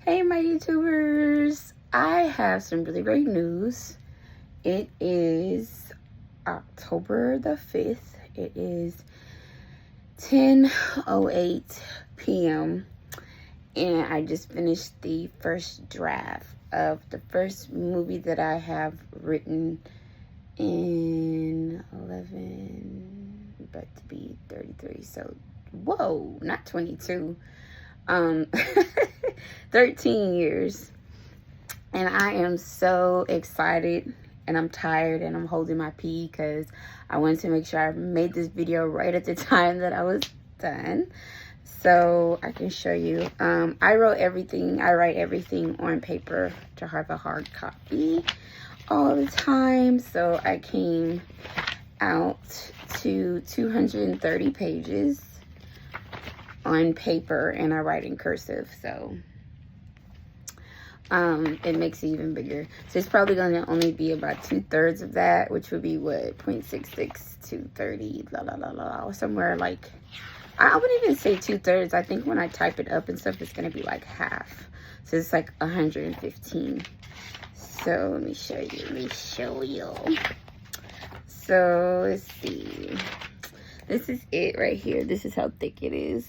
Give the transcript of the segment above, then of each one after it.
Hey my YouTubers, I have some really great news. It is October the 5th. It is 10:08 p.m. and I just finished the first draft of the first movie that I have written in 11, but to be 33, so whoa, not 22. 13 years, and I am so excited, and I'm tired, and I'm holding my pee because I wanted to make sure I made this video right at the time that I was done so I can show you. I write everything on paper to have a hard copy all the time, so I came out to 230 pages on paper, and I write in cursive, so it makes it even bigger. So it's probably going to only be about 2/3 of that, which would be what, 0.66 to 30, or somewhere like, I wouldn't even say 2/3. I think when I type it up and stuff, it's going to be like half. So it's like 115. So let me show you. So let's see. This is it right here. This is how thick it is.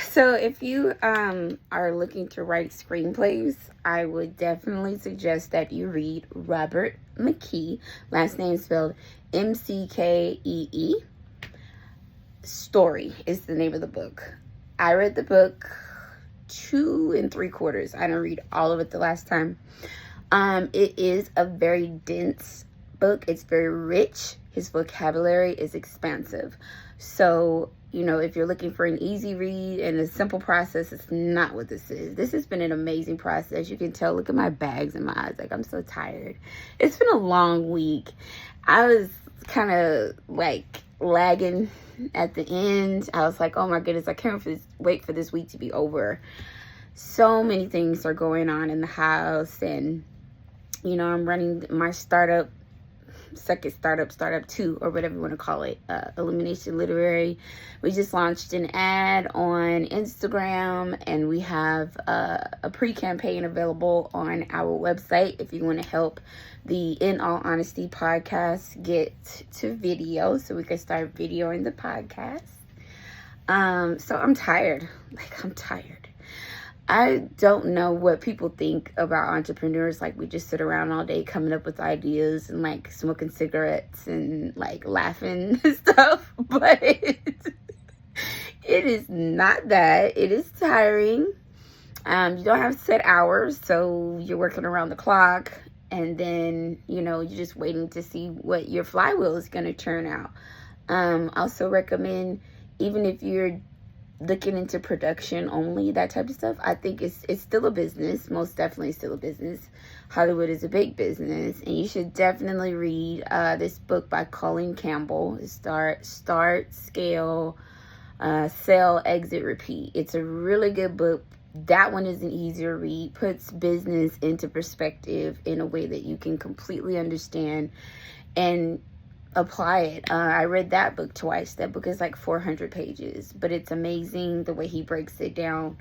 So if you are looking to write screenplays, I would definitely suggest that you read Robert McKee. Last name spelled M-C-K-E-E. Story is the name of the book. I read the book 2 3/4. I didn't read all of it the last time. It is a very dense book. It's very rich. His vocabulary is expansive. So, you know, if you're looking for an easy read and a simple process, it's not what this is. This has been an amazing process. You can tell, look at my bags and my eyes. Like, I'm so tired. It's been a long week. I was kind of like lagging at the end. I was like, oh my goodness, I can't wait for this week to be over. So many things are going on in the house, and, you know, I'm running my startup 2, or whatever you want to call it, Illumination Literary. We just launched an ad on Instagram, and we have a pre-campaign available on our website if you want to help the In All Honesty podcast get to video, so we can start videoing the podcast. So I'm tired. I'm tired. I don't know what people think about entrepreneurs. Like, we just sit around all day coming up with ideas and like smoking cigarettes and like laughing and stuff. But it is not that. It is tiring. You don't have set hours, so you're working around the clock. And then, you know, you're just waiting to see what your flywheel is going to turn out. Also recommend, even if you're looking into production only, that type of stuff, I think it's still a business. Most definitely still a business. Hollywood is a big business, and you should definitely read this book by Colleen Campbell. Start, Scale, Sell, Exit, Repeat. It's a really good book. That one is an easier read, puts business into perspective in a way that you can completely understand and apply it. I read that book twice. That book is like 400 pages, but it's amazing the way he breaks it down.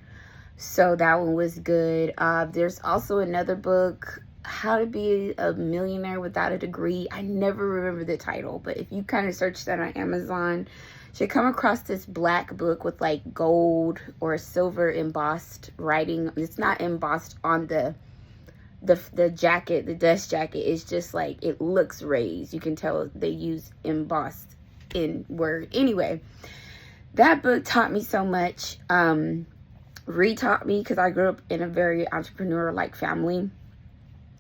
So that one was good. There's also another book, How to Be a Millionaire Without a Degree. I never remember the title, but if you kind of search that on Amazon, you should come across this black book with like gold or silver embossed writing. It's not embossed on the jacket, the dust jacket. Is just like, it looks raised. You can tell they use embossed in word. Anyway, that book taught me so much. Re-taught me, because I grew up in a very entrepreneur-like family,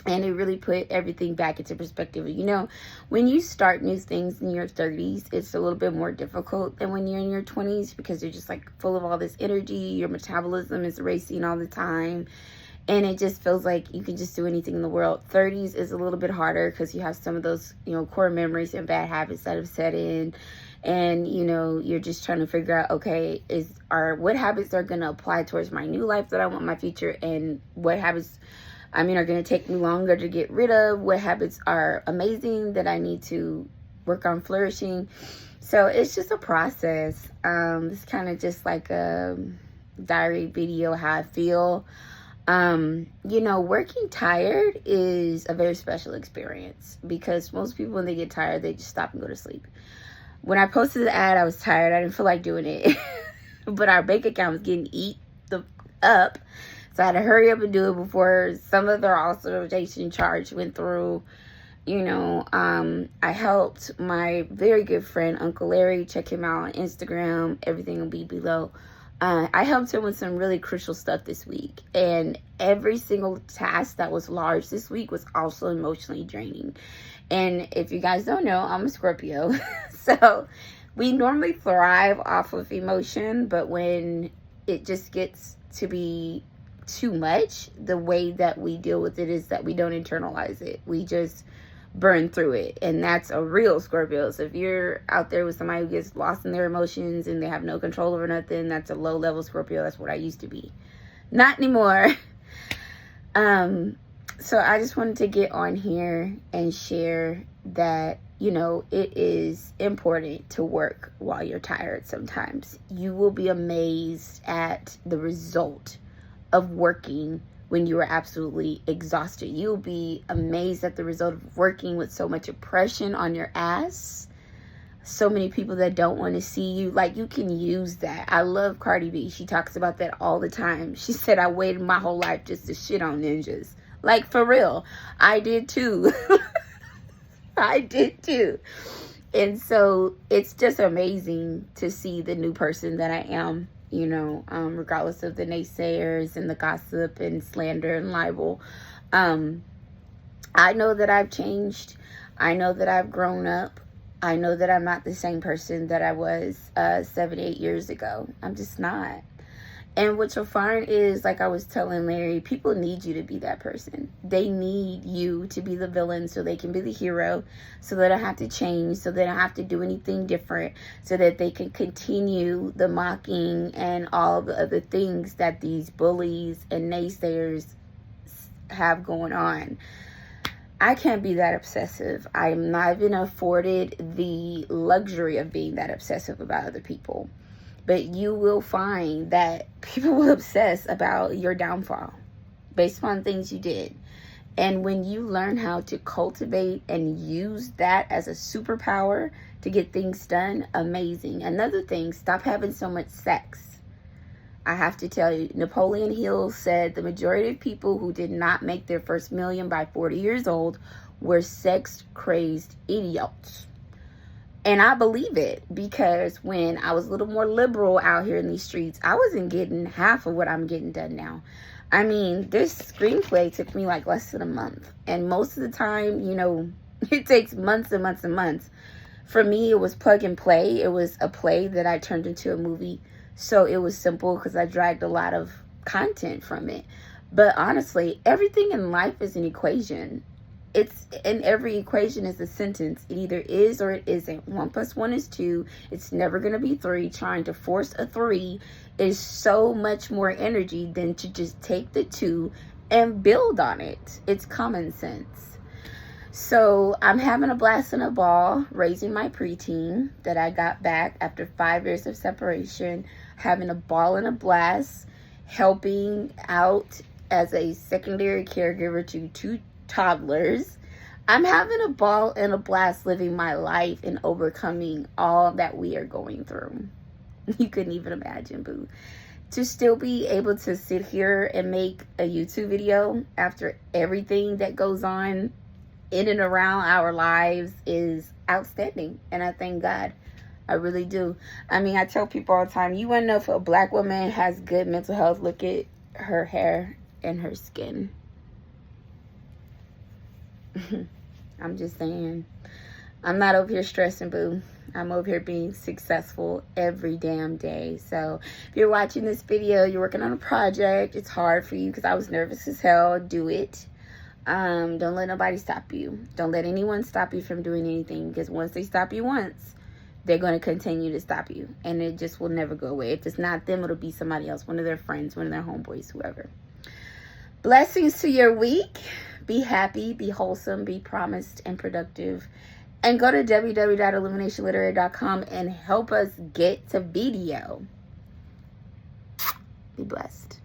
and it really put everything back into perspective. You know, when you start new things in your 30s, it's a little bit more difficult than when you're in your 20s, because you're just like full of all this energy. Your metabolism is racing all the time, and it just feels like you can just do anything in the world. 30s is a little bit harder because you have some of those, you know, core memories and bad habits that have set in. And, you know, you're just trying to figure out, okay, what habits are going to apply towards my new life that I want in my future, and what habits, are going to take me longer to get rid of, what habits are amazing that I need to work on flourishing. So it's just a process. It's kind of just like diary video how I feel. You know, working tired is a very special experience because most people, when they get tired, they just stop and go to sleep. When I posted the ad, I was tired. I didn't feel like doing it. But our bank account was getting up. So I had to hurry up and do it before some of their authorization charge went through. You know, I helped my very good friend, Uncle Larry. Check him out on Instagram. Everything will be below. I helped him with some really crucial stuff this week. And every single task that was large this week was also emotionally draining. And if you guys don't know, I'm a Scorpio. So we normally thrive off of emotion. But when it just gets to be too much, the way that we deal with it is that we don't internalize it. We just burn through it. And that's a real Scorpio. So if you're out there with somebody who gets lost in their emotions and they have no control over nothing, that's a low level Scorpio. That's what I used to be. Not anymore. So I just wanted to get on here and share that, you know, it is important to work while you're tired sometimes. You will be amazed at the result of working when you are absolutely exhausted. You'll be amazed at the result of working with so much oppression on your ass. So many people that don't want to see you. Like, you can use that. I love Cardi B. She talks about that all the time. She said, I waited my whole life just to shit on ninjas. Like, for real. I did too. I did too. And so it's just amazing to see the new person that I am. You know, regardless of the naysayers and the gossip and slander and libel. I know that I've changed. I know that I've grown up. I know that I'm not the same person that I was 7, 8 years ago. I'm just not. And what you'll find is, like I was telling Larry, people need you to be that person. They need you to be the villain so they can be the hero, so they don't have to change, so they don't have to do anything different, so that they can continue the mocking and all the other things that these bullies and naysayers have going on. I can't be that obsessive. I'm not even afforded the luxury of being that obsessive about other people. But you will find that people will obsess about your downfall based on things you did. And when you learn how to cultivate and use that as a superpower to get things done, amazing. Another thing, stop having so much sex. I have to tell you, Napoleon Hill said the majority of people who did not make their first million by 40 years old were sex-crazed idiots. And I believe it, because when I was a little more liberal out here in these streets, I wasn't getting half of what I'm getting done now. I mean, this screenplay took me like less than a month. And most of the time, you know, it takes months and months and months. For me, it was plug and play. It was a play that I turned into a movie. So it was simple because I dragged a lot of content from it. But honestly, everything in life is an equation. And every equation is a sentence. It either is or it isn't. 1 + 1 is 2. It's never going to be 3. Trying to force a 3 is so much more energy than to just take the 2 and build on it. It's common sense. So I'm having a blast and a ball raising my preteen that I got back after 5 years of separation. Having a ball and a blast, helping out as a secondary caregiver to 2 toddlers. I'm having a ball and a blast living my life and overcoming all that we are going through. You couldn't even imagine, boo. To still be able to sit here and make a YouTube video after everything that goes on in and around our lives is outstanding. And I thank God. I really do. I mean, I tell people all the time, you want to know if a black woman has good mental health? Look at her hair and her skin. I'm just saying. I'm not over here stressing, boo. I'm over here being successful every damn day. So if you're watching this video, you're working on a project, it's hard for you because I was nervous as hell. Do it. Don't let nobody stop you. Don't let anyone stop you from doing anything, because once they stop you once, they're going to continue to stop you, and it just will never go away. If it's not them, it'll be somebody else, one of their friends, one of their homeboys, whoever. Blessings to your week. Be happy, be wholesome, be promised and productive. And go to www.illuminationliterary.com and help us get to video. Be blessed.